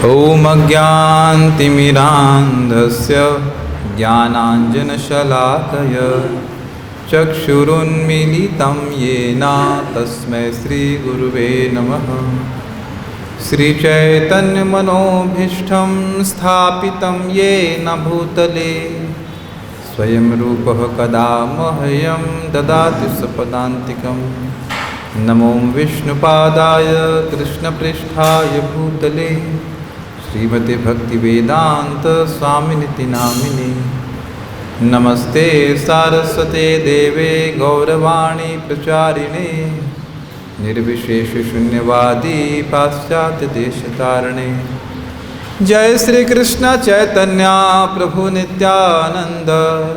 ॐ अज्ञानतिमिरान्धस्य ज्ञानाञ्जनशलाकया चक्षुरुन्मीलितं येन तस्मै श्रीगुरुवे नमः। श्रीचैतन्यमनोभीष्टं स्थापितं येन भूतले स्वयं रूपः कदा मह्यं ददाति स्वपदान्तिकम्। नमो विष्णुपादाय कृष्णपृष्ठाय भूतले श्रीमते भक्तिवेदांत स्वामिनिति नामिने। नमस्ते सारस्वते देवे गौरवाणी प्रचारिणे निर्विशेष शून्यवादी पाश्चात्य देशतारिणे। जय श्री कृष्ण चैतन्य प्रभु नित्यानंद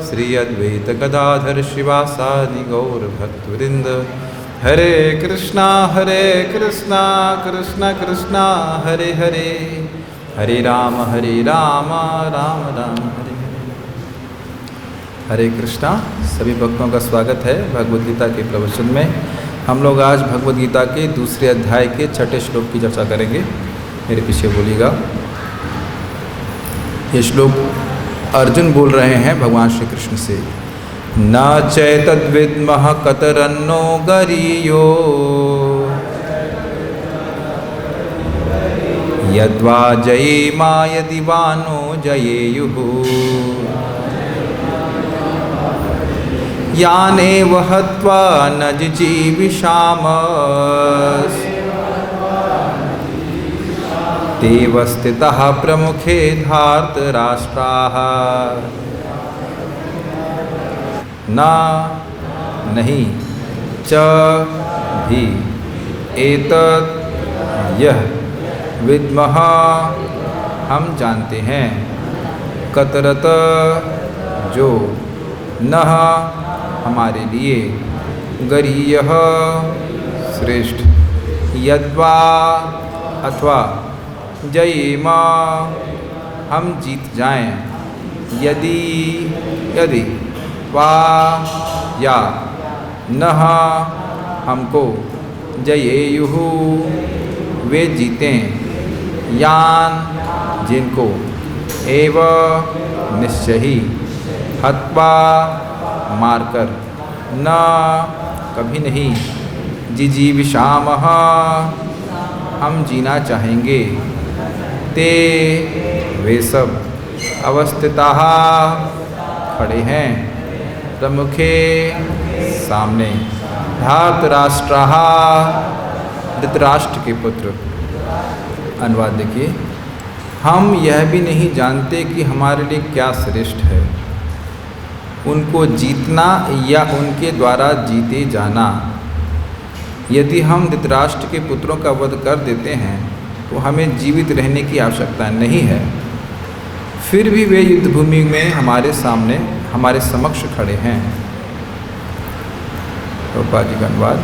श्री अद्वैत गदाधर शिवासादि गौर भक्तवृंद। हरे कृष्णा कृष्णा कृष्णा हरे हरे, हरे राम राम राम हरे हरे। हरे कृष्णा। सभी भक्तों का स्वागत है भगवद गीता के प्रवचन में। हम लोग आज भगवद गीता के दूसरे अध्याय के 6ठे श्लोक की चर्चा करेंगे। मेरे पीछे बोलिएगा। ये श्लोक अर्जुन बोल रहे हैं भगवान श्री कृष्ण से। न चैतद्विद्मः कतरन्नो गरीयो यद्वा जयेमा यदि वा नो जयेयुः। यानेव हत्वा न जिजीविषामः तेव स्थितः प्रमुखे धार्तराष्ट्राः। ना नहीं च भी एतत् यह विद्मः हम जानते हैं कतरत जो नह हमारे लिए गरीयः श्रेष्ठ यद्वा अथवा जयेमा हम जीत जाएं यदि यदि वा या नह हमको जयेयुः वे जीतें यान जिनको एव निश्चय ही हत्वा मारकर न कभी नहीं जिजीविषामः हम जीना चाहेंगे ते वे सब अवस्थिताः खड़े हैं प्रमुखे सामने धार्तराष्ट्राः धृतराष्ट्र के पुत्र। अनुवाद देखिए। हम यह भी नहीं जानते कि हमारे लिए क्या श्रेष्ठ है, उनको जीतना या उनके द्वारा जीते जाना। यदि हम धृतराष्ट्र के पुत्रों का वध कर देते हैं तो हमें जीवित रहने की आवश्यकता नहीं है। फिर भी वे युद्ध भूमि में हमारे सामने हमारे समक्ष खड़े हैं। प्रभुपाद जी का अनुवाद।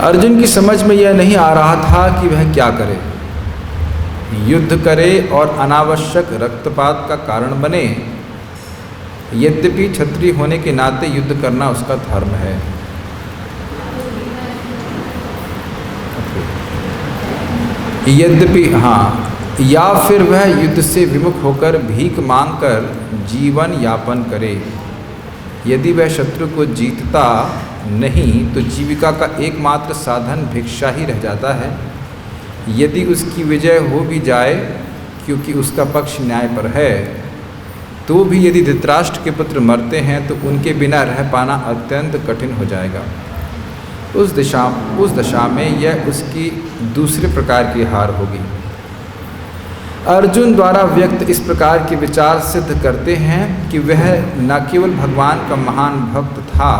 अर्जुन की समझ में यह नहीं आ रहा था कि वह क्या करे, युद्ध करे और अनावश्यक रक्तपात का कारण बने। यद्यपि क्षत्रिय होने के नाते युद्ध करना उसका धर्म है। यद्यपि या फिर वह युद्ध से विमुख होकर भीख मांगकर जीवन यापन करे। यदि वह शत्रु को जीतता नहीं तो जीविका का एकमात्र साधन भिक्षा ही रह जाता है। यदि उसकी विजय हो भी जाए क्योंकि उसका पक्ष न्याय पर है, तो भी यदि धृतराष्ट्र के पुत्र मरते हैं तो उनके बिना रह पाना अत्यंत कठिन हो जाएगा। उस दशा में यह उसकी दूसरे प्रकार की हार होगी। अर्जुन द्वारा व्यक्त इस प्रकार के विचार सिद्ध करते हैं कि वह न केवल भगवान का महान भक्त था,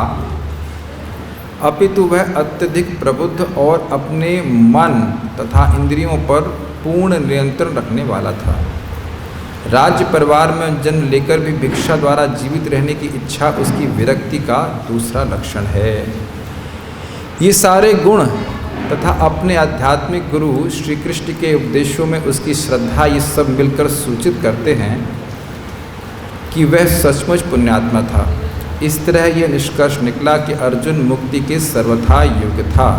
अपितु वह अत्यधिक प्रबुद्ध और अपने मन तथा इंद्रियों पर पूर्ण नियंत्रण रखने वाला था। राज्य परिवार में जन्म लेकर भी भिक्षा द्वारा जीवित रहने की इच्छा उसकी विरक्ति का दूसरा लक्षण है। ये सारे गुण तथा अपने आध्यात्मिक गुरु श्री कृष्ण के उपदेशों में उसकी श्रद्धा, ये सब मिलकर सूचित करते हैं कि वह सचमुच पुण्यात्मा था। इस तरह यह निष्कर्ष निकला कि अर्जुन मुक्ति के सर्वथा योग्य था।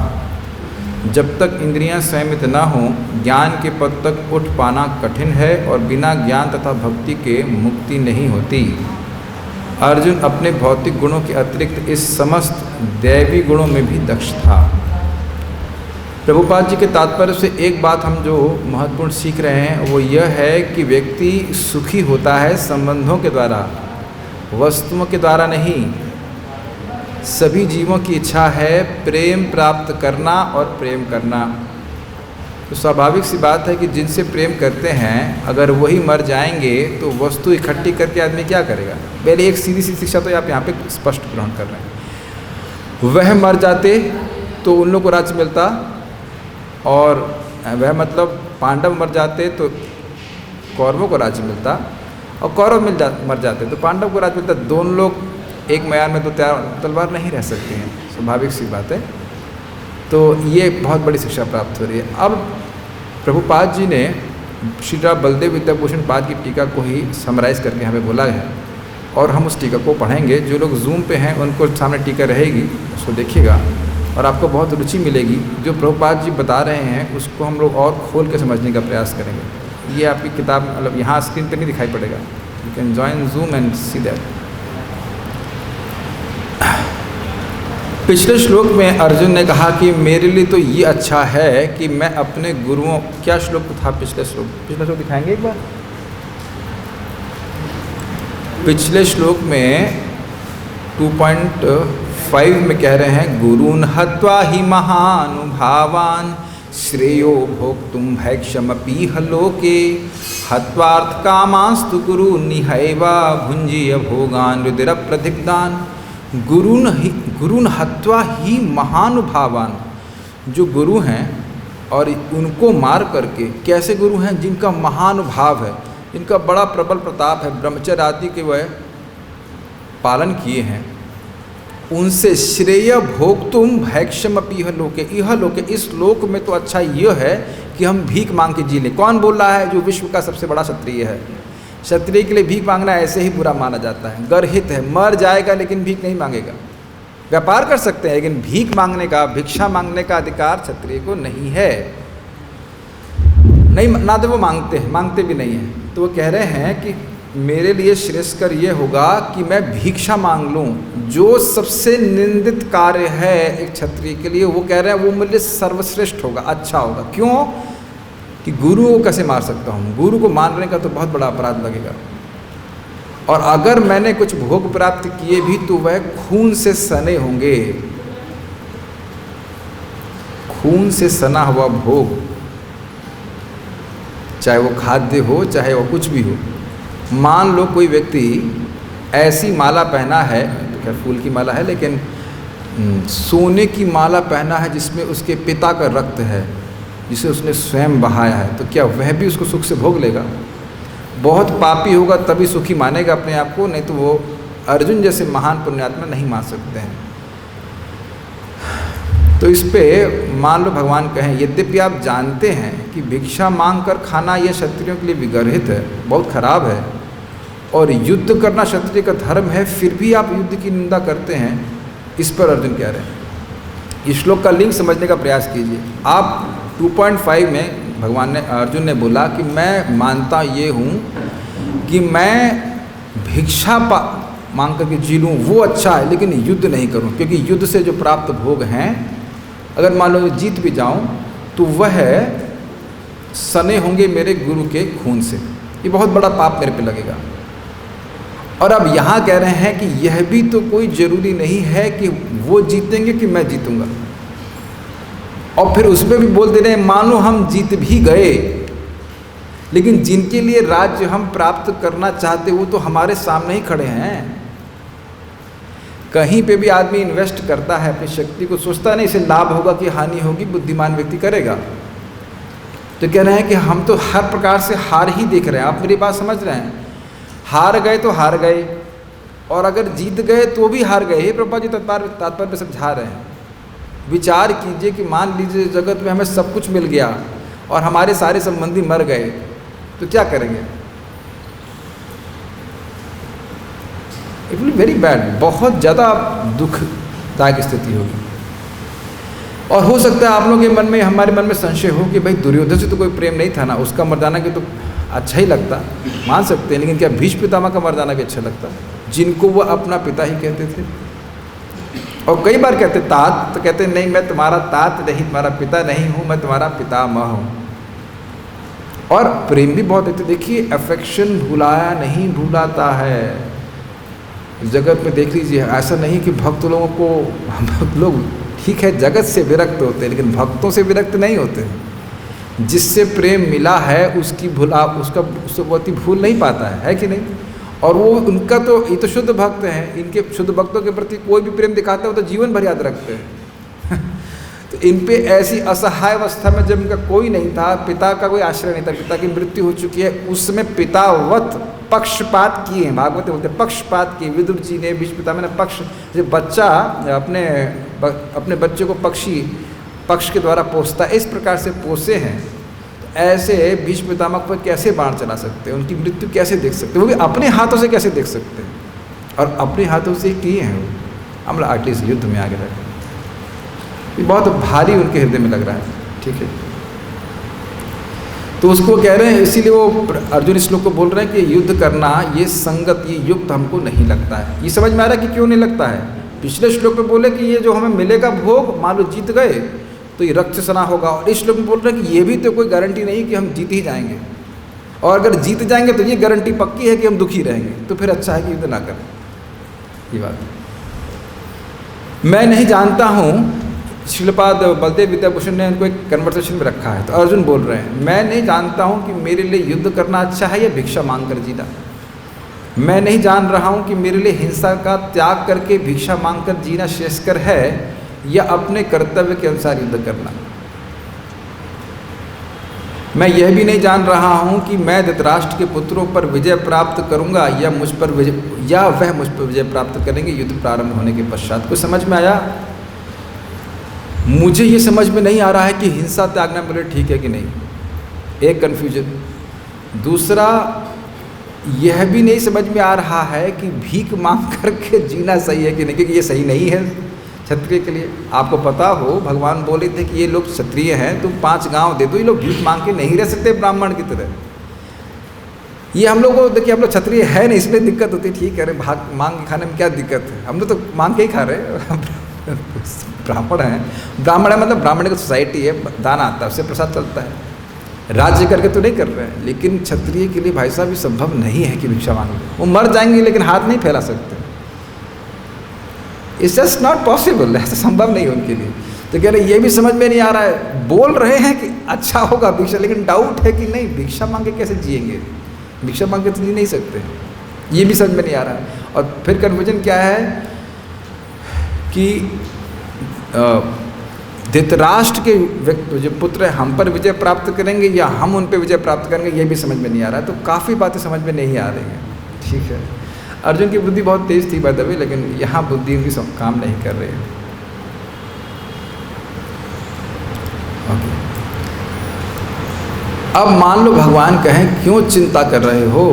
जब तक इंद्रियां संयमित न हों ज्ञान के पद तक उठ पाना कठिन है और बिना ज्ञान तथा भक्ति के मुक्ति नहीं होती। अर्जुन अपने भौतिक गुणों के अतिरिक्त इस समस्त दैवी गुणों में भी दक्ष था। प्रभुपाद जी के तात्पर्य से एक बात हम जो महत्वपूर्ण सीख रहे हैं वो यह है कि व्यक्ति सुखी होता है संबंधों के द्वारा, वस्तुओं के द्वारा नहीं। सभी जीवों की इच्छा है प्रेम प्राप्त करना और प्रेम करना। तो स्वाभाविक सी बात है कि जिनसे प्रेम करते हैं अगर वही मर जाएंगे तो वस्तु इकट्ठी करके आदमी क्या करेगा। पहले एक सीधी सी शिक्षा तो आप यहाँ पे स्पष्ट ग्रहण कर रहे हैं। वह मर जाते तो उन लोग को राज्य मिलता, और वह मतलब पांडव मर जाते तो कौरवों को राज्य मिलता, और कौरव मर जाते तो पांडव को राज्य मिलता। दोनों लोग एक म्यान में तो तलवार नहीं रह सकते हैं, स्वाभाविक सी बात है। तो ये बहुत बड़ी शिक्षा प्राप्त हो रही है। अब प्रभुपाद जी ने श्री बलदेव विद्याभूषण पाद की टीका को ही समराइज करके यहाँ पे बोला है, और हम उस टीका को पढ़ेंगे। जो लोग जूम पे हैं उनको सामने टीका रहेगी, उसको देखिएगा और आपको बहुत रुचि मिलेगी। जो प्रभुपाद जी बता रहे हैं उसको हम लोग और खोल के समझने का प्रयास करेंगे। ये आपकी किताब मतलब यहाँ स्क्रीन पे नहीं दिखाई पड़ेगा, you can join zoom and see that. पिछले श्लोक में अर्जुन ने कहा कि मेरे लिए तो ये अच्छा है कि मैं अपने गुरुओं, क्या श्लोक था पिछले श्लोक दिखाएंगे एक बार। पिछले श्लोक में 2.5 में कह रहे हैं गुरून् हत्वा हि महानुभावान् श्रेयो भोक्तुं भैक्षमपीह लोके हत्वार्थ कामांस्तु गुरून् निहैवा भुञ्जीय भोगान् रुधिर प्रदिग्धान्। गुरून् हत्वा ही महानुभावान्, जो गुरु हैं और उनको मार करके, कैसे गुरु हैं जिनका महानुभाव है, जिनका बड़ा प्रबल प्रताप है, ब्रह्मचर्य आदि के वह पालन किए हैं, उनसे श्रेय भोक्तुम भैक्षमपीह लोके, यह लोके, इस लोक में तो अच्छा यह है कि हम भीख मांग के जी लें। कौन बोल रहा है? जो विश्व का सबसे बड़ा क्षत्रिय है। क्षत्रिय के लिए भीख मांगना ऐसे ही बुरा माना जाता है, गर्हित है। मर जाएगा लेकिन भीख नहीं मांगेगा। व्यापार कर सकते हैं लेकिन भीख मांगने का, भिक्षा मांगने का अधिकार क्षत्रिय को नहीं है। नहीं ना तो वो मांगते भी नहीं हैं। तो वो कह रहे हैं कि मेरे लिए श्रेष्ठकर ये होगा कि मैं भिक्षा मांग लूँ, जो सबसे निंदित कार्य है एक क्षत्रिय के लिए। वो कह रहे हैं वो मेरे लिए सर्वश्रेष्ठ होगा, अच्छा होगा। क्यों? कि गुरु को कैसे मार सकता हूँ? गुरु को मारने का तो बहुत बड़ा अपराध लगेगा, और अगर मैंने कुछ भोग प्राप्त किए भी तो वह खून से सने होंगे। खून से सना हुआ भोग, चाहे वो खाद्य हो चाहे वो कुछ भी हो। मान लो कोई व्यक्ति ऐसी माला पहना है, तो खैर फूल की माला है, लेकिन सोने की माला पहना है जिसमें उसके पिता का रक्त है, जिसे उसने स्वयं बहाया है, तो क्या वह भी उसको सुख से भोग लेगा? बहुत पापी होगा तभी सुखी मानेगा अपने आप को, नहीं तो वो अर्जुन जैसे महान पुण्यात्मा नहीं मान सकते हैं। तो इस पे मान लो भगवान कहें, यद्यपि आप जानते हैं कि भिक्षा मांग कर खाना यह क्षत्रियों के लिए विगर्हित है, बहुत खराब है, और युद्ध करना क्षत्रिय का धर्म है, फिर भी आप युद्ध की निंदा करते हैं। इस पर अर्जुन कह रहे हैं, इस श्लोक का लिंक समझने का प्रयास कीजिए। आप 2.5 में अर्जुन ने बोला कि मैं मानता ये हूँ कि मैं भिक्षा मांग करके जी लूँ, वो अच्छा है, लेकिन युद्ध नहीं करूँ, क्योंकि युद्ध से जो प्राप्त भोग हैं, अगर मान लो जीत भी जाऊँ तो वह सने होंगे मेरे गुरु के खून से। ये बहुत बड़ा पाप मेरे पे लगेगा। और अब यहाँ कह रहे हैं कि यह भी तो कोई ज़रूरी नहीं है कि वो जीतेंगे कि मैं जीतूँगा। और फिर उसमें भी बोल दे रहे हैं, मानो हम जीत भी गए, लेकिन जिनके लिए राज्य हम प्राप्त करना चाहते वो तो हमारे सामने ही खड़े हैं। कहीं पे भी आदमी इन्वेस्ट करता है अपनी शक्ति को, सोचता नहीं इसे लाभ होगा कि हानि होगी, बुद्धिमान व्यक्ति करेगा। तो कह रहे हैं कि हम तो हर प्रकार से हार ही देख रहे हैं। आप मेरी बात समझ रहे हैं? हार गए तो हार गए, और अगर जीत गए तो भी हार गए। हे प्रभुपाद जी तात्पर्य समझा रहे हैं। विचार कीजिए कि मान लीजिए जगत में हमें सब कुछ मिल गया और हमारे सारे संबंधी मर गए, तो क्या करेंगे? It will be very bad, बहुत ज़्यादा दुखदायक स्थिति होगी। और हो सकता है आप लोगों के मन में, हमारे मन में संशय हो कि भाई दुर्योधन से तो कोई प्रेम नहीं था ना, उसका मर्दाना के तो अच्छा ही लगता, मान सकते हैं, लेकिन क्या भीष्म पितामह का मर्दाना भी अच्छा लगता, जिनको वो अपना पिता ही कहते थे? और कई बार कहते तात, तो कहते नहीं मैं तुम्हारा तात नहीं, तुम्हारा पिता नहीं हूँ, मैं तुम्हारा पितामह हूँ। और प्रेम भी बहुत देते। देखिए अफेक्शन भुलाया नहीं भुलाता है। जगत में देख लीजिए, ऐसा नहीं कि भक्त लोगों को, भक्त लोग ठीक है जगत से विरक्त होते हैं, लेकिन भक्तों से विरक्त नहीं होते। जिससे प्रेम मिला है उसकी उसको बहुत ही भूल नहीं पाता है कि नहीं? और वो उनका तो, ये तो शुद्ध भक्त हैं, इनके शुद्ध भक्तों के प्रति कोई भी प्रेम दिखाता है वो तो जीवन भर याद रखते हैं। तो इन पे ऐसी असहाय अवस्था में जब इनका कोई नहीं था, पिता का कोई आश्रय नहीं था, पिता की मृत्यु हो चुकी है, उसमें पितावत पक्षपात किए हैं। भागवत बोलते हैं पक्षपात किए। विदुर जी ने, भीष्म पितामह ने पक्ष, जब बच्चा अपने बच्चे को पक्ष के द्वारा पोसता है, इस प्रकार से पोसे हैं, तो ऐसे भीष्म पितामह पर कैसे बाण चला सकते हैं? उनकी मृत्यु कैसे देख सकते हैं? वो भी अपने हाथों से कैसे देख सकते हैं? और अपने हाथों से किए हैं वो, हम लोग एटलीस्ट युद्ध में आगे रखें। ये बहुत भारी उनके हृदय में लग रहा है, ठीक है। तो उसको कह रहे हैं, इसीलिए वो अर्जुन इस श्लोक को बोल रहे हैं कि युद्ध करना ये संगत, ये युक्त हमको नहीं लगता है। ये समझ में आ रहा है कि क्यों नहीं लगता है? पिछले श्लोक में बोले कि ये जो हमें मिलेगा भोग, मान लो जीत गए तो ये रक्त सना होगा, और इस श्लोक में बोल रहे हैं कि ये भी तो कोई गारंटी नहीं कि हम जीत ही जाएंगे, और अगर जीत जाएंगे तो ये गारंटी पक्की है कि हम दुखी रहेंगे, तो फिर अच्छा है कि युद्ध ना करें। ये बात मैं नहीं जानता हूँ, श्रीलपाद बलदेव विद्याभूषण ने उनको एक कन्वर्सेशन में रखा है। तो अर्जुन बोल रहे हैं, मैं नहीं जानता हूँ कि मेरे लिए युद्ध करना अच्छा है या भिक्षा मांग कर जीना। मैं नहीं जान रहा हूँ कि मेरे लिए हिंसा का त्याग करके भिक्षा मांग कर जीना श्रेयस्कर है या अपने कर्तव्य के अनुसार युद्ध करना। मैं यह भी नहीं जान रहा हूँ कि मैं धृतराष्ट्र के पुत्रों पर विजय प्राप्त करूँगा या वह मुझ पर विजय प्राप्त करेंगे युद्ध प्रारंभ होने के पश्चात। कुछ समझ में आया? मुझे ये समझ में नहीं आ रहा है कि हिंसा त्यागना मेरे ठीक है कि नहीं, एक कन्फ्यूजन। दूसरा, यह भी नहीं समझ में आ रहा है कि भीख मांग करके जीना सही है कि नहीं, क्योंकि ये सही नहीं है क्षत्रिय के लिए। आपको पता हो भगवान बोले थे कि ये लोग क्षत्रिय हैं, तुम 5 गांव दे दो, ये लोग भीख मांग के नहीं रह सकते ब्राह्मण की तरह। ये हम लोग को देखिए, हम लोग क्षत्रिय है नहीं इसलिए दिक्कत होती है, ठीक है, अरे भाग मांग के खाने में क्या दिक्कत है? हम लोग तो मांग के ही खा रहे हैं। ब्राह्मण है मतलब ब्राह्मण की सोसाइटी है, दान आता है, उससे प्रसाद चलता है, राज्य करके तो नहीं कर रहे हैं। लेकिन क्षत्रिय के लिए भाई साहब ये संभव नहीं है कि भिक्षा मांगे, वो मर जाएंगे लेकिन हाथ नहीं फैला सकते। इट्स जस्ट नॉट पॉसिबल, ऐसा संभव नहीं है उनके लिए। तो कह रहे ये भी समझ में नहीं आ रहा है, बोल रहे हैं कि अच्छा होगा भिक्षा, लेकिन डाउट है कि नहीं भिक्षा मांग के कैसे जिएंगे, भिक्षा मांग के तो जी नहीं सकते, ये भी समझ में नहीं आ रहा है। और फिर कन्फ्यूजन क्या है कि धृतराष्ट्र के व्यक्ति जो पुत्र है हम पर विजय प्राप्त करेंगे या हम उन पर विजय प्राप्त करेंगे, ये भी समझ में नहीं आ रहा है। तो काफ़ी बातें समझ में नहीं आ रही हैं, ठीक है। अर्जुन की बुद्धि बहुत तेज थी बाय द वे, लेकिन यहाँ बुद्धि उनकी काम नहीं कर रही है। अब मान लो भगवान कहें क्यों चिंता कर रहे हो,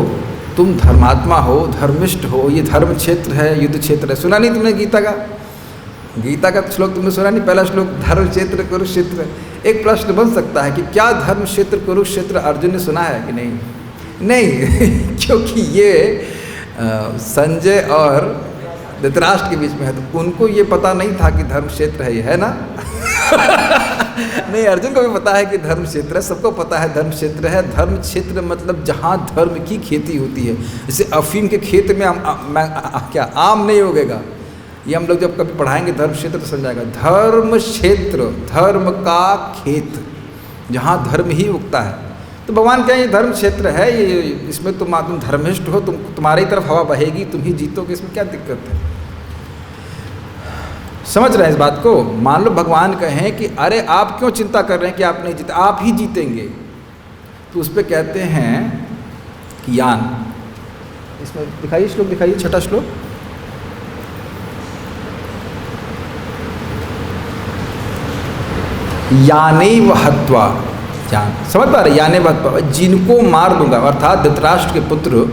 तुम धर्मात्मा हो, धर्मिष्ठ हो, ये धर्म क्षेत्र है, युद्ध क्षेत्र है। सुना नहीं तुमने गीता का श्लोक तुमने सुना नहीं? पहला श्लोक धर्म क्षेत्र कुरुक्षेत्र। एक प्रश्न बन सकता है कि क्या धर्म क्षेत्र कुरुक्षेत्र अर्जुन ने सुना है कि नहीं? क्योंकि ये संजय और धृतराष्ट्र के बीच में है, तो उनको ये पता नहीं था कि धर्म क्षेत्र है, ये है ना? नहीं, अर्जुन को भी पता है कि धर्म क्षेत्र है, सबको पता है धर्म क्षेत्र है। धर्म क्षेत्र मतलब जहाँ धर्म की खेती होती है। जैसे अफीम के खेत में क्या आम नहीं उगेगा, ये हम लोग जब कभी पढ़ाएंगे धर्म क्षेत्र तो समझ जाएगा। धर्म क्षेत्र, धर्म का खेत, जहाँ धर्म ही उगता है। तो भगवान क्या ये धर्म क्षेत्र है, ये इसमें तुम धर्मिष्ठ हो, तुम्हारी तरफ हवा बहेगी, तुम ही जीतोगे, इसमें क्या दिक्कत है? समझ रहे हैं इस बात को? मान लो भगवान कहें कि अरे आप क्यों चिंता कर रहे हैं कि आप नहीं जीते, आप ही जीतेंगे, तो उस पर कहते हैं कि यान, इसमें दिखाइए श्लोक, दिखाइए छठा श्लोक। याने व हत्वा, जान समझ पा रहे? याने व हत्वा, जिनको मार दूंगा, अर्थात धृतराष्ट्र के पुत्र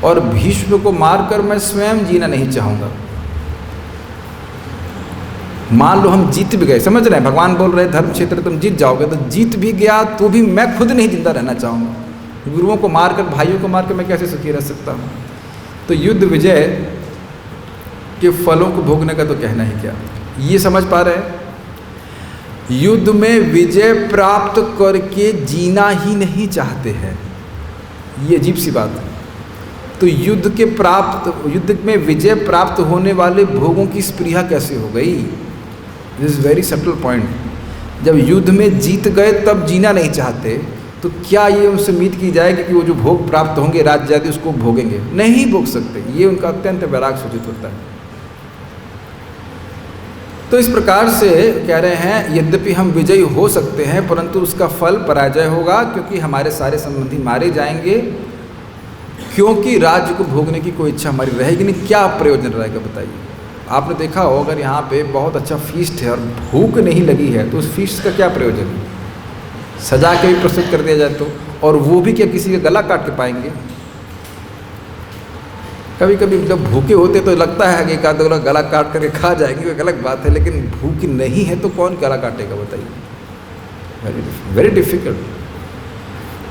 और भीष्म को मारकर मैं स्वयं जीना नहीं चाहूँगा। मान लो हम जीत भी गए, समझ रहे हैं, भगवान बोल रहे हैं धर्म क्षेत्र तुम जीत जाओगे, तो जीत भी गया तो भी मैं खुद नहीं जिंदा रहना चाहूँगा। गुरुओं को मारकर, भाइयों को मारकर मैं कैसे सुखी रह सकता हूँ। तो युद्ध विजय के फलों को भोगने का तो कहना ही क्या, ये समझ पा रहे हैं। युद्ध में विजय प्राप्त करके जीना ही नहीं चाहते हैं, ये अजीब सी बात है। तो युद्ध में विजय प्राप्त होने वाले भोगों की स्पृहा कैसे हो गई? This is very subtle point. जब युद्ध में जीत गए तब जीना नहीं चाहते, तो क्या ये उनसे उम्मीद की जाएगी कि वो जो भोग प्राप्त होंगे राज्य आदि उसको भोगेंगे? नहीं भोग सकते। ये उनका अत्यंत वैराग सूचित होता है। तो इस प्रकार से कह रहे हैं, यद्यपि हम विजयी हो सकते हैं परंतु उसका फल पराजय होगा, क्योंकि हमारे सारे संबंधी मारे जाएंगे, क्योंकि राज्य को भोगने की कोई इच्छा हमारी रहेगी नहीं। क्या प्रयोजन रहेगा बताइए? आपने देखा हो अगर यहाँ पे बहुत अच्छा फीस्ट है और भूख नहीं लगी है तो उस फीस्ट का क्या प्रयोजन है? सजा के भी प्रस्तुत कर दिया जाए तो, और वो भी क्या किसी का गला काट के पाएंगे? कभी कभी जब भूखे होते तो लगता है कि एक आध गला काट करके खा जाएंगे, वो अलग बात है, लेकिन भूख नहीं है तो कौन गला काटेगा बताइए? Very difficult.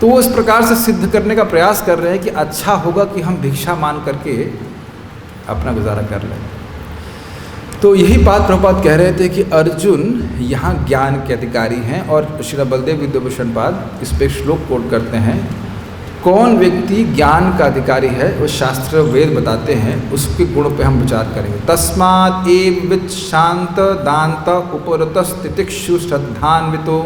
तो वो इस प्रकार से सिद्ध करने का प्रयास कर रहे हैं कि अच्छा होगा कि हम भिक्षा मान करके अपना गुजारा कर लें। तो यही बात प्रभुपाद कह रहे थे कि अर्जुन यहाँ ज्ञान के अधिकारी हैं, और श्री बलदेव विद्याभूषण पाद इस पर श्लोक कोट करते हैं। कौन व्यक्ति ज्ञान का अधिकारी है वो शास्त्र वेद बताते हैं, उसके गुणों पे हम विचार करेंगे। तस्मात् एव वित् शांत दांत उपरत स्थितिक्षु श्रद्धान्वितो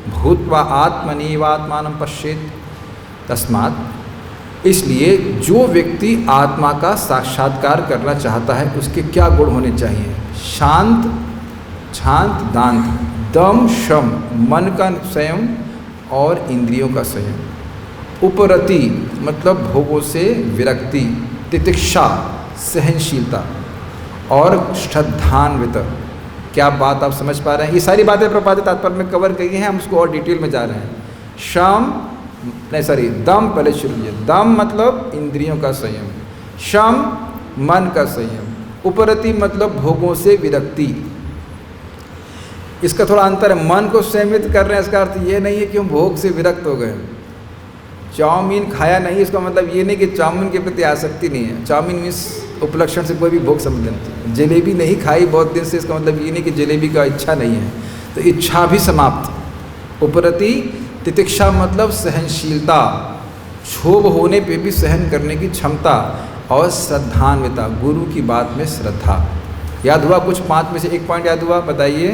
भूत्वा आत्मनीवात्मानं पश्येत्। तस्मात् इसलिए जो व्यक्ति आत्मा का साक्षात्कार करना चाहता है उसके क्या गुण होने चाहिए? शांत, शांत दांत, दम शम, मन का संयम और इंद्रियों का संयम। उपरति मतलब भोगों से विरक्ति, तितिक्षा सहनशीलता, और श्रद्धान्वित। क्या बात आप समझ पा रहे हैं? ये सारी बातें प्रपादित तात्पर्य में कवर की हैं, हम उसको और डिटेल में जा रहे हैं। दम पहले शुरू किया। दम मतलब इंद्रियों का संयम, शम मन का संयम, उपरति मतलब भोगों से विरक्ति। इसका थोड़ा अंतर है, मन को संयमित कर रहे हैं इसका अर्थ ये नहीं है कि हम भोग से विरक्त हो गए। चाउमीन खाया नहीं इसका मतलब ये नहीं कि चाउमीन के प्रति आसक्ति नहीं है। चाउमीन मीन्स उपलक्षण से कोई भी भोग संबंध नहीं। जलेबी नहीं खाई बहुत दिन से इसका मतलब ये नहीं कि जलेबी का इच्छा नहीं है, तो इच्छा भी समाप्त। उपरति तितिक्षा मतलब सहनशीलता, क्षोभ होने पे भी सहन करने की क्षमता, और श्रद्धान्विता गुरु की बात में श्रद्धा। याद हुआ कुछ? 5 में से एक पॉइंट याद हुआ? बताइए।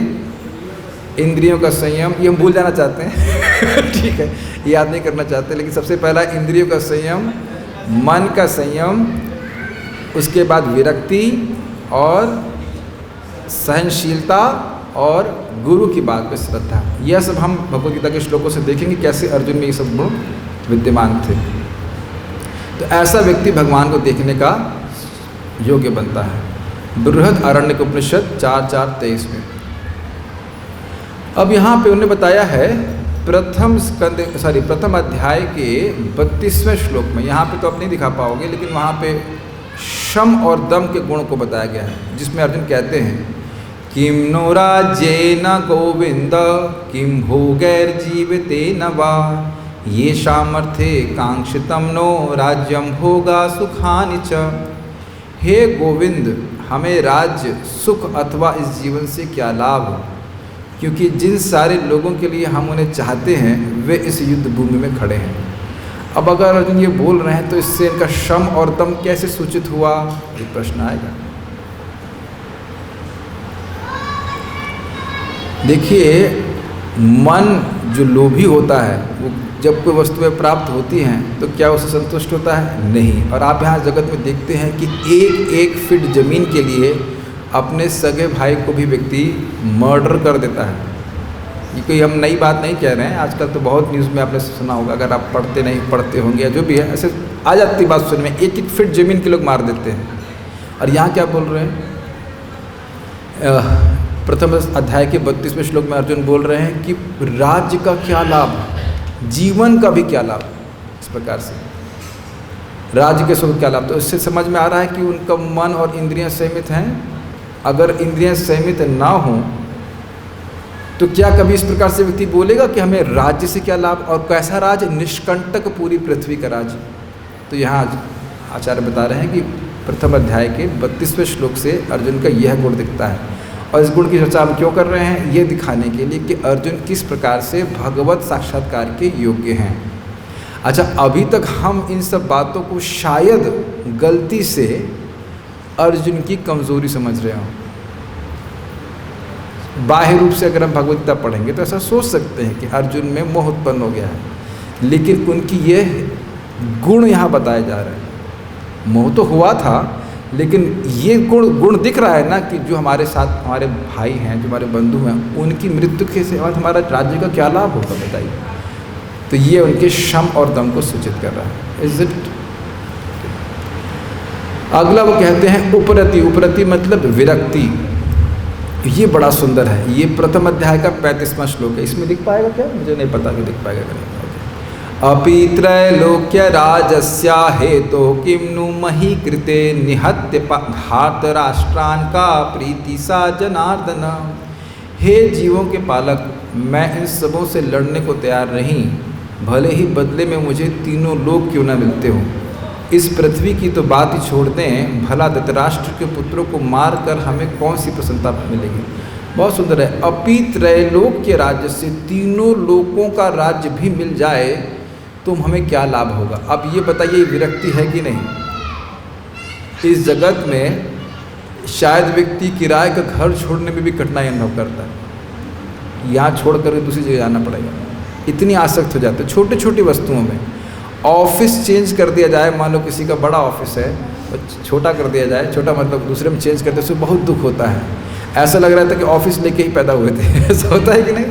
इंद्रियों का संयम, ये हम भूल जाना चाहते हैं ठीक है, याद नहीं करना चाहते, लेकिन सबसे पहला इंद्रियों का संयम, मन का संयम, उसके बाद विरक्ति और सहनशीलता, और गुरु की बात पे श्रद्धा। यह सब हम भगवद गीता के श्लोकों से देखेंगे कैसे अर्जुन में ये सब गुण विद्यमान थे। तो ऐसा व्यक्ति भगवान को देखने का योग्य बनता है। बृहद आरण्यक उपनिषद 4:4-23 में। अब यहाँ पे उन्होंने बताया है प्रथम अध्याय के 32वें श्लोक में। यहाँ पे तो आप नहीं दिखा पाओगे, लेकिन वहाँ पे शम और दम के गुण को बताया गया है, जिसमें अर्जुन कहते हैं किम नो राज्येन गोविंद किम भोगैर्जीवितेन वा ये सामर्थ्ये कांक्षितम नो राज्यम भोगा सुखानि च। हे गोविंद, हमें राज्य सुख अथवा इस जीवन से क्या लाभ, क्योंकि जिन सारे लोगों के लिए हम उन्हें चाहते हैं वे इस युद्ध भूमि में खड़े हैं। अब अगर अर्जुन ये बोल रहे हैं तो इससे इनका शम और दम कैसे सूचित हुआ, ये प्रश्न आएगा। देखिए, मन जो लोभी होता है वो जब कोई वस्तुएं प्राप्त होती हैं तो क्या उससे संतुष्ट होता है? नहीं। और आप यहाँ जगत में देखते हैं कि एक एक फीट ज़मीन के लिए अपने सगे भाई को भी व्यक्ति मर्डर कर देता है। ये कोई हम नई बात नहीं कह रहे हैं, आजकल तो बहुत न्यूज़ में आपने सुना होगा, अगर आप पढ़ते होंगे या जो भी है, ऐसे आ जाती बात सुनने में, एक एक फीट ज़मीन के लोग मार देते हैं। और यहाँ क्या बोल रहे हैं? प्रथम अध्याय के 32वें श्लोक में अर्जुन बोल रहे हैं कि राज्य का क्या लाभ, जीवन का भी क्या लाभ। इस प्रकार से राज्य के सुख क्या लाभ, तो इससे समझ में आ रहा है कि उनका मन और इंद्रियां सीमित हैं। अगर इंद्रियां संयमित ना हों तो क्या कभी इस प्रकार से व्यक्ति बोलेगा कि हमें राज्य से क्या लाभ, और कैसा राज? निष्कंटक पूरी पृथ्वी का राज। तो यहाँ आचार्य बता रहे हैं कि प्रथम अध्याय के 32वें श्लोक से अर्जुन का यह गुण दिखता है। और इस गुण की चर्चा हम क्यों कर रहे हैं? ये दिखाने के लिए कि अर्जुन किस प्रकार से भगवत साक्षात्कार के योग्य हैं। अच्छा, अभी तक हम इन सब बातों को शायद गलती से अर्जुन की कमज़ोरी समझ रहे हों। बाह्य रूप से अगर हम भगवद गीता पढ़ेंगे तो ऐसा सोच सकते हैं कि अर्जुन में मोह उत्पन्न हो गया है, लेकिन उनकी ये गुण यहाँ बताए जा रहे हैं। मोह तो हुआ था, लेकिन ये गुण दिख रहा है ना कि जो हमारे साथ हमारे भाई हैं, जो हमारे बंधु हैं, उनकी मृत्यु के बाद हमारा राज्य का क्या लाभ होगा बताइए। तो ये उनके श्रम और दम को सूचित कर रहा है। Is it? अगला वो कहते हैं उपरति। उपरति मतलब विरक्ति। ये बड़ा सुंदर है। ये प्रथम अध्याय का 35वां श्लोक है। इसमें दिख पाएगा क्या? मुझे नहीं पता कि दिख पाएगा कि नहीं। अपि त्रैलोक्य राजस्या हेतो किम नु मही कृते निहत्य घात राष्ट्रान का प्रीति सा जनार्दन। हे जीवों के पालक, मैं इन सबों से लड़ने को तैयार नहीं, भले ही बदले में मुझे तीनों लोग क्यों न मिलते हो। इस पृथ्वी की तो बात ही छोड़ दें, भला धृतराष्ट्र के पुत्रों को मार कर हमें कौन सी प्रसन्नता मिलेगी। बहुत सुंदर है। अपि त्रैलोक्य राज्य से, तीनों लोकों का राज्य भी मिल जाए तो हमें क्या लाभ होगा। अब ये बताइए, विरक्ति है कि नहीं। इस जगत में शायद व्यक्ति किराए का घर छोड़ने में भी कठिनाई अनुभव करता है। यहाँ छोड़ कर दूसरी जगह जाना पड़ेगा, इतनी आसक्त हो जाते हैं छोटी छोटी वस्तुओं में। ऑफिस चेंज कर दिया जाए, मान लो किसी का बड़ा ऑफिस है और छोटा कर दिया जाए, छोटा मतलब दूसरे में चेंज करते, उससे बहुत दुख होता है। ऐसा लग रहा था कि ऑफिस लेके ही पैदा हुए थे। ऐसा होता है कि नहीं?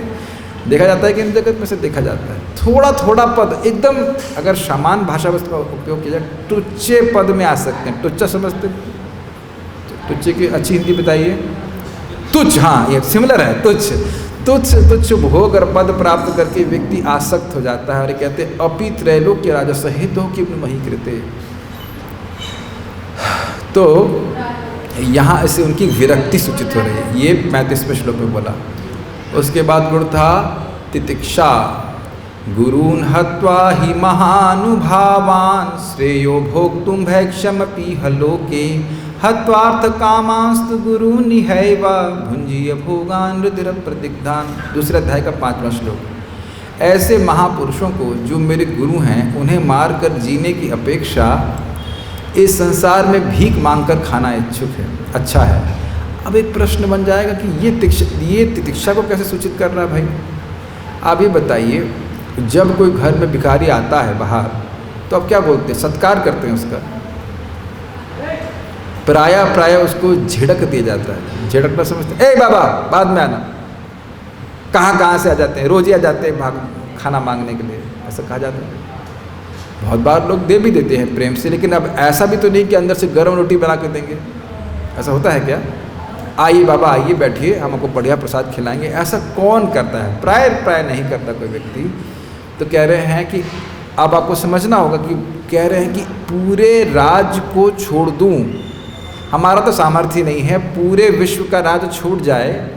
देखा जाता है कि इन जगत में से देखा जाता है। थोड़ा थोड़ा पद एकदम, अगर समान भाषा वस्तु का उपयोग किया जाए, टुच्चे पद में आ सकते हैं। टुच्चा समझते? टुच्चे की अच्छी हिंदी बताइए। तुच्छ, हाँ ये सिमिलर है। तुच्छ तुच्छ तुच्छ भोग और पद प्राप्त करके व्यक्ति आसक्त हो जाता है। और कहते हैं अपि त्रैलोक्य राजस्व हेतु किम नु मही कृते। तो यहाँ ऐसे उनकी विरक्ति सूचित हो रही है। ये 35वें श्लोक में बोला। उसके बाद गुण था तितिक्षा। गुरून् हत्वा हि महानुभावान् श्रेयो भोक्तुं भैक्षमपि लोके हत्वार्थ कामांस्तु गुरून् निहैव भुंजीय भोगान् रुधिर प्रतिग्धान्। दूसरे अध्याय का 5वां श्लोक। ऐसे महापुरुषों को जो मेरे गुरु हैं, उन्हें मार कर जीने की अपेक्षा इस संसार में भीख मांगकर खाना इच्छुक है, अच्छा है। अब एक प्रश्न बन जाएगा कि ये तितिक्षा को कैसे सूचित कर रहा है भाई। आप ये बताइए, जब कोई घर में भिखारी आता है बाहर, तो अब क्या बोलते हैं? सत्कार करते हैं उसका। प्राय उसको झिड़क दिया जाता है। झिड़कना समझते हैं, ए बाबा बाद में आना। कहाँ से आ जाते हैं, रोज ही आ जाते हैं खाना मांगने के लिए, ऐसा कहा जाता है। बहुत बार लोग दे भी देते हैं प्रेम से, लेकिन अब ऐसा भी तो नहीं कि अंदर से गर्म रोटी बना के देंगे। ऐसा होता है क्या? आइए बाबा आइए, बैठिए, हम आपको बढ़िया प्रसाद खिलाएंगे। ऐसा कौन करता है? प्राय नहीं करता कोई व्यक्ति। तो कह रहे हैं कि अब आपको समझना होगा कि कह रहे हैं कि पूरे राज्य को छोड़ दूं, हमारा तो सामर्थ्य नहीं है, पूरे विश्व का राज्य छूट जाए,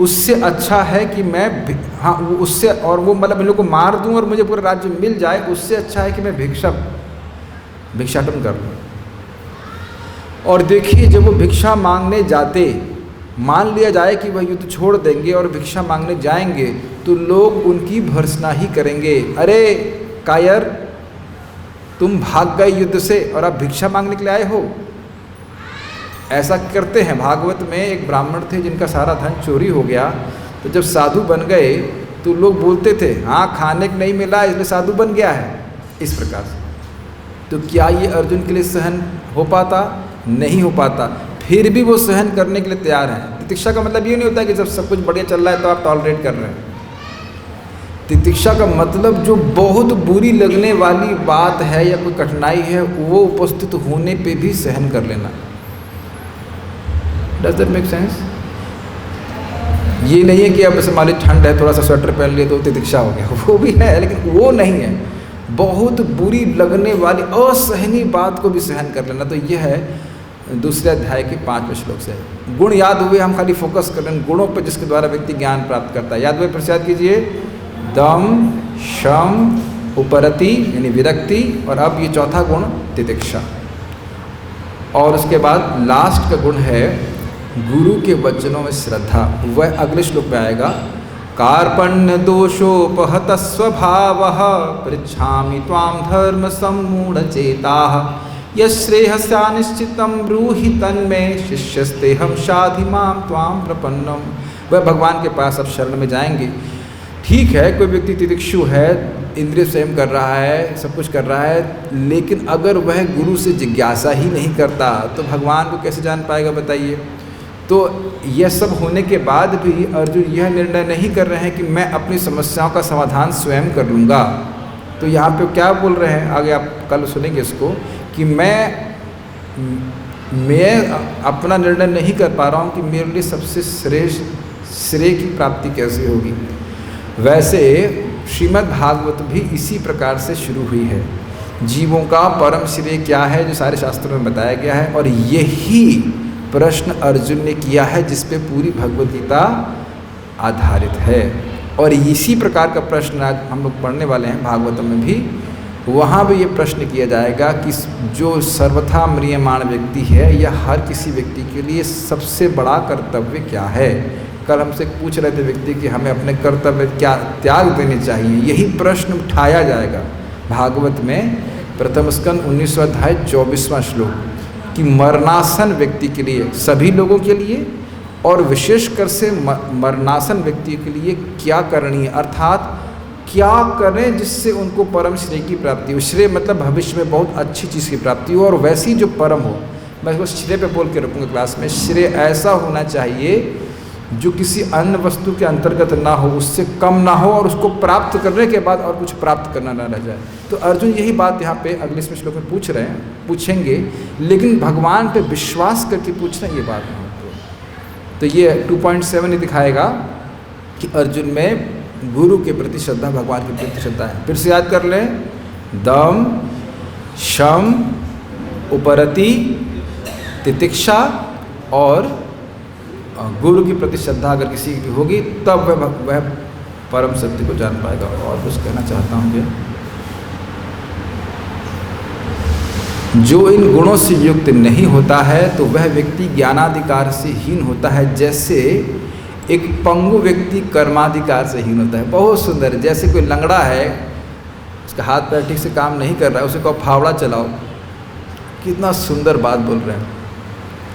उससे अच्छा है कि मैं उससे, और वो मतलब इन लोग को मार दूं और मुझे पूरा राज्य मिल जाए, उससे अच्छा है कि मैं भिक्षाटन कर लूँ। और देखिए, जब वो भिक्षा मांगने जाते, मान लिया जाए कि वह युद्ध छोड़ देंगे और भिक्षा मांगने जाएंगे, तो लोग उनकी भर्त्सना ही करेंगे। अरे कायर, तुम भाग गए युद्ध से और आप भिक्षा मांगने के लिए आए हो। ऐसा करते हैं। भागवत में एक ब्राह्मण थे जिनका सारा धन चोरी हो गया, तो जब साधु बन गए तो लोग बोलते थे, हाँ खाने को नहीं मिला इसलिए साधु बन गया है, इस प्रकार से। तो क्या ये अर्जुन के लिए सहन हो पाता? नहीं हो पाता। फिर भी वो सहन करने के लिए तैयार हैं। तितिक्षा का मतलब ये नहीं होता कि जब सब कुछ बढ़िया चल रहा है तो आप टॉलरेट कर रहे हैं। तितिक्षा का मतलब जो बहुत बुरी लगने वाली बात है या कोई कठिनाई है, वो उपस्थित होने पे भी सहन कर लेना। Does that make sense? ये नहीं है कि अब जैसे मान ली ठंड है, थोड़ा सा स्वेटर पहन लिए तो तितिक्षा हो गया, वो भी है, लेकिन वो नहीं है। बहुत बुरी लगने वाली असहनीय बात को भी सहन कर लेना, तो यह है दूसरे अध्याय के 5वें श्लोक से। गुण याद हुए, हम खाली फोकस कर रहे हैं गुणों पर जिसके द्वारा व्यक्ति ज्ञान प्राप्त करता है। याद हुए, फिर से याद कीजिए। दम, शम, उपरति यानी विरक्ति, और अब ये चौथा गुण तितिक्षा। और उसके बाद लास्ट का गुण है गुरु के वचनों में श्रद्धा। वह अगले श्लोक में आएगा। कार्पण्य दोषोपहत स्वभावः पृच्छामि त्वां धर्म सम्मूढ़ चेताः यश्रेयस्यानिश्चितं ब्रूहि तन्मे शिष्यस्तेहं शाधि मां त्वां प्रपन्नम। वह भगवान के पास अब शरण में जाएंगे। ठीक है, कोई व्यक्ति तितिक्षु है, इंद्रिय संयम कर रहा है, सब कुछ कर रहा है, लेकिन अगर वह गुरु से जिज्ञासा ही नहीं करता तो भगवान को कैसे जान पाएगा, बताइए। तो यह सब होने के बाद भी अर्जुन यह निर्णय नहीं कर रहे हैं कि मैं अपनी समस्याओं का समाधान स्वयं कर लूँगा। तो यहाँ पे क्या बोल रहे हैं, आगे आप कल सुनेंगे इसको, कि मैं अपना निर्णय नहीं कर पा रहा हूँ कि मेरे लिए सबसे श्रेष्ठ श्रेय की प्राप्ति कैसे होगी। वैसे श्रीमद् भागवत भी इसी प्रकार से शुरू हुई है। जीवों का परम श्रेय क्या है, जो सारे शास्त्रों में बताया गया है, और यही प्रश्न अर्जुन ने किया है जिस पे पूरी भगवद गीता आधारित है। और इसी प्रकार का प्रश्न आज हम लोग पढ़ने वाले हैं भागवतम में भी। वहाँ भी ये प्रश्न किया जाएगा कि जो सर्वथा म्रियमाण व्यक्ति है या हर किसी व्यक्ति के लिए सबसे बड़ा कर्तव्य क्या है। कल हमसे पूछ रहे थे व्यक्ति कि हमें अपने कर्तव्य क्या त्याग देने चाहिए, यही प्रश्न उठाया जाएगा भागवत में। प्रथम स्कंद 19वां अध्याय 24वां श्लोक, कि मरणासन व्यक्ति के लिए, सभी लोगों के लिए और विशेषकर से मरणासन व्यक्ति के लिए क्या करनी है, अर्थात क्या करें जिससे उनको परम श्रेय की प्राप्ति हो। श्रेय मतलब भविष्य में बहुत अच्छी चीज़ की प्राप्ति हो, और वैसी जो परम हो। मैं इसको श्रेय पे बोल के रखूँगा क्लास में। श्रेय ऐसा होना चाहिए जो किसी अन्य वस्तु के अंतर्गत ना हो, उससे कम ना हो, और उसको प्राप्त करने के बाद और कुछ प्राप्त करना ना रह जाए। तो अर्जुन यही बात यहाँ पे अगले श्लोक में पूछ रहे हैं, पूछेंगे, लेकिन भगवान पे विश्वास करके पूछना ये बात नहीं। तो ये 2.7 ही दिखाएगा कि अर्जुन में गुरु के प्रति श्रद्धा, भगवान के प्रति श्रद्धा है। फिर से याद कर लें। दम, शम, उपरति, तितिक्षा और गुरु की प्रति श्रद्धा अगर किसी की होगी तब वह परम सत्य को जान पाएगा। और कुछ कहना चाहता हूँ कि जो इन गुणों से युक्त नहीं होता है तो वह व्यक्ति ज्ञानाधिकार से हीन होता है, जैसे एक पंगु व्यक्ति कर्माधिकार से हीन होता है। बहुत सुंदर। जैसे कोई लंगड़ा है, उसका हाथ पैर ठीक से काम नहीं कर रहा है, उसे कहो फावड़ा चलाओ। कितना सुंदर बात बोल रहे हैं।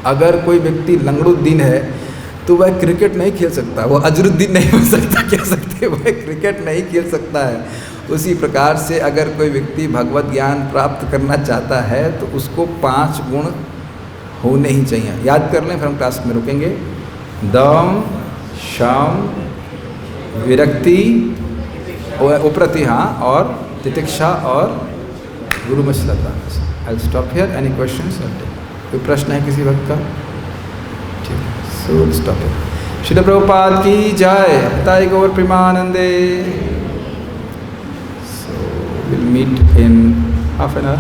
अगर कोई व्यक्ति लंगड़ुद्दीन है तो वह क्रिकेट नहीं खेल सकता, वो अजरुद्दीन नहीं हो सकता, कह सकते, वह क्रिकेट नहीं खेल सकता है। उसी प्रकार से अगर कोई व्यक्ति भगवत ज्ञान प्राप्त करना चाहता है तो उसको 5 गुण होने ही चाहिए। याद कर लें, फिर हम क्लास में रुकेंगे। दम, शम, विरक्ति, उपरति, हाँ, और तितिक्षा और गुरु में श्रद्धा। I stop here. Any questions? कोई प्रश्न है किसी वक्त का? ठीक है, so stop here. Srila Prabhupada की जय। ताई गौर प्रेमानंदे। So will meet in half an our.